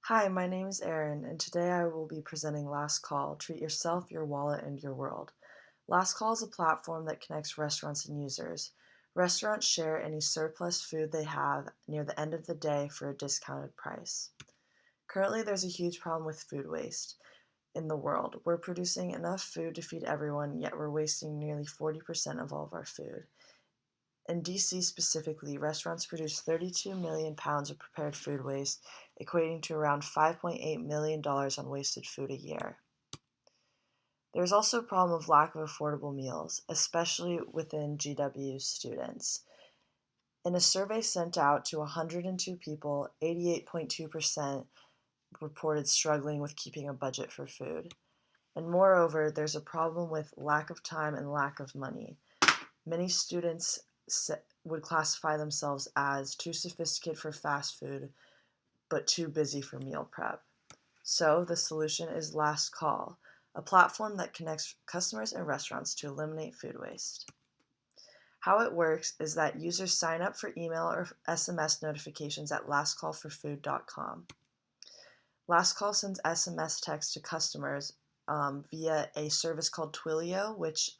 Hi, my name is Erin, and today I will be presenting Last Call: Treat Yourself, Your Wallet, and Your World. Last Call is a platform that connects restaurants and users. Restaurants share any surplus food they have near the end of the day for a discounted price. Currently, there's a huge problem with food waste in the world. We're producing enough food to feed everyone, yet we're wasting nearly 40% of all of our food. In DC specifically, restaurants produce 32 million pounds of prepared food waste, equating to around $5.8 million on wasted food a year. There is also a problem of lack of affordable meals, especially within GW students. In a survey sent out to 102 people, 88.2% reported struggling with keeping a budget for food. And moreover, there's a problem with lack of time and lack of money. Many students would classify themselves as too sophisticated for fast food, but too busy for meal prep. So the solution is Last Call, a platform that connects customers and restaurants to eliminate food waste. How it works is that users sign up for email or SMS notifications at lastcallforfood.com. Last Call sends SMS text to customers via a service called Twilio, which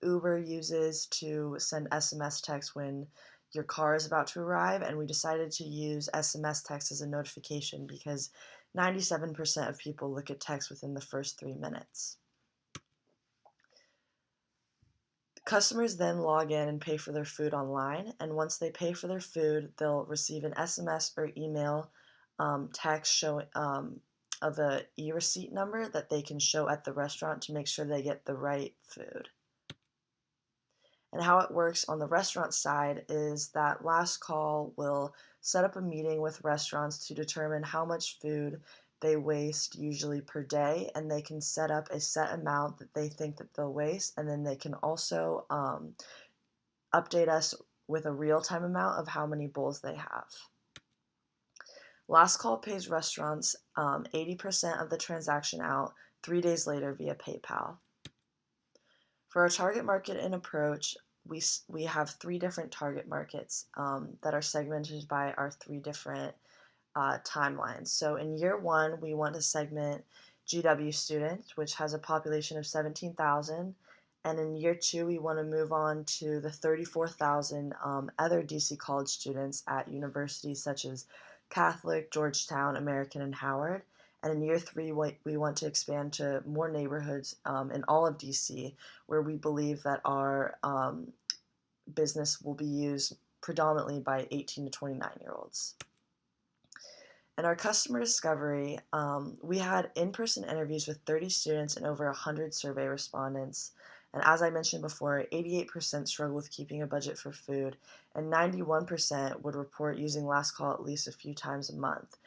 Uber uses to send SMS text when your car is about to arrive, and we decided to use SMS text as a notification because 97% of people look at text within the first 3 minutes. Customers then log in and pay for their food online, and once they pay for their food, they'll receive an SMS or email text showing of a e-receipt number that they can show at the restaurant to make sure they get the right food. And how it works on the restaurant side is that Last Call will set up a meeting with restaurants to determine how much food they waste usually per day, and they can set up a set amount that they think that they'll waste, and then they can also update us with a real-time amount of how many bowls they have. Last Call pays restaurants 80% of the transaction out 3 days later via PayPal. For our target market and approach, we have 3 different target markets that are segmented by our 3 different timelines. So in year 1, we want to segment GW students, which has a population of 17,000. And in year 2, we want to move on to the 34,000 other DC college students at universities such as Catholic, Georgetown, American, and Howard. And in year 3, we want to expand to more neighborhoods in all of DC where we believe that our business will be used predominantly by 18 to 29-year-olds. In our customer discovery, we had in-person interviews with 30 students and over 100 survey respondents. And as I mentioned before, 88% struggle with keeping a budget for food, and 91% would report using Last Call at least a few times a month.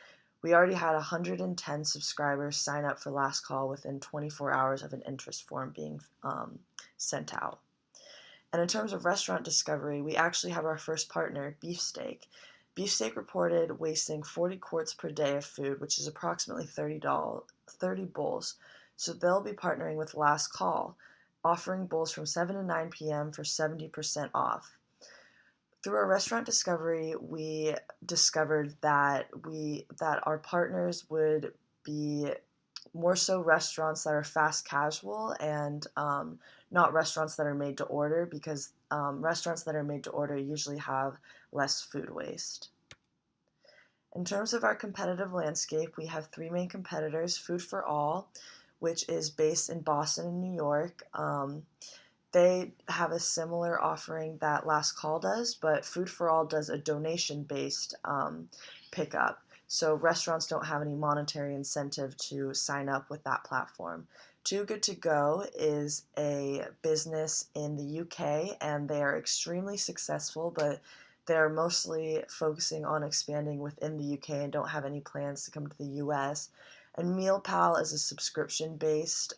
We already had 110 subscribers sign up for Last Call within 24 hours of an interest form being sent out. And in terms of restaurant discovery, we actually have our first partner, Beefsteak. Beefsteak reported wasting 40 quarts per day of food, which is approximately 30 bowls. So they'll be partnering with Last Call, offering bowls from 7 to 9 p.m. for 70% off. Through our restaurant discovery, we discovered that our partners would be more so restaurants that are fast casual and not restaurants that are made to order, because restaurants that are made to order usually have less food waste. In terms of our competitive landscape, we have 3 main competitors: Food for All, which is based in Boston and New York. They have a similar offering that Last Call does, but Food for All does a donation-based pickup. So restaurants don't have any monetary incentive to sign up with that platform. Too Good To Go is a business in the UK, and they are extremely successful, but they're mostly focusing on expanding within the UK and don't have any plans to come to the US. And MealPal is a subscription-based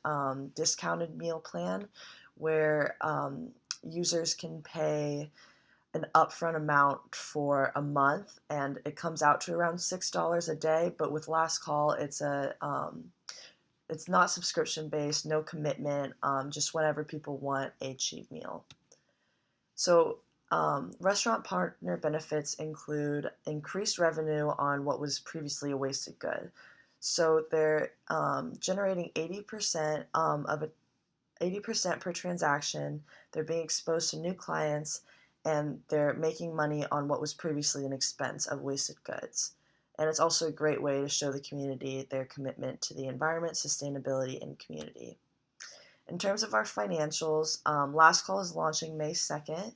discounted meal plan where users can pay an upfront amount for a month, and it comes out to around $6 a day. But with Last Call, it's not subscription based, no commitment, just whenever people want a cheap meal. So Restaurant partner benefits include increased revenue on what was previously a wasted good. So they're generating 80% of a 80% per transaction. They're being exposed to new clients, and they're making money on what was previously an expense of wasted goods. And it's also a great way to show the community their commitment to the environment, sustainability, and community. In terms of our financials, Last Call is launching May 2nd,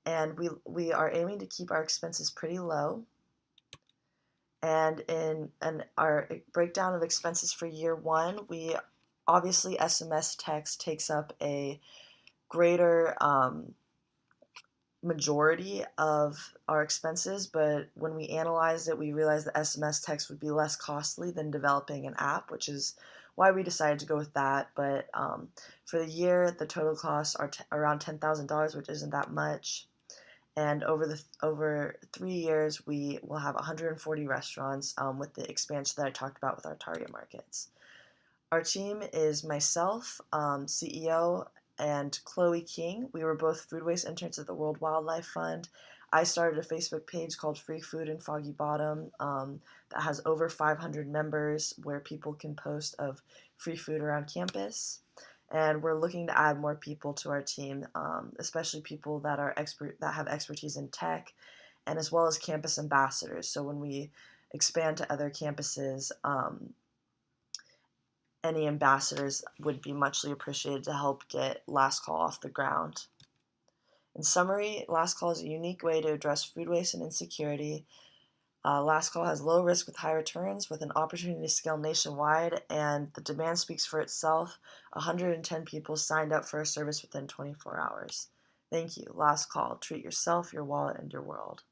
and we are aiming to keep our expenses pretty low. And in our breakdown of expenses for year one, we obviously SMS text takes up a greater majority of our expenses, but when we analyzed it, we realized that SMS text would be less costly than developing an app, which is why we decided to go with that. But for the year, the total costs are around $10,000, which isn't that much. And over 3 years, we will have 140 restaurants with the expansion that I talked about with our target markets. Our team is myself, CEO, and Chloe King. We were both food waste interns at the World Wildlife Fund. I started a Facebook page called Free Food in Foggy Bottom that has over 500 members where people can post of free food around campus. And we're looking to add more people to our team, especially people that have expertise in tech, and as well as campus ambassadors. So when we expand to other campuses, any ambassadors would be muchly appreciated to help get Last Call off the ground. In summary, Last Call is a unique way to address food waste and insecurity. Last Call has low risk with high returns, with an opportunity to scale nationwide, and the demand speaks for itself. 110 people signed up for a service within 24 hours. Thank you. Last Call. Treat yourself, your wallet, and your world.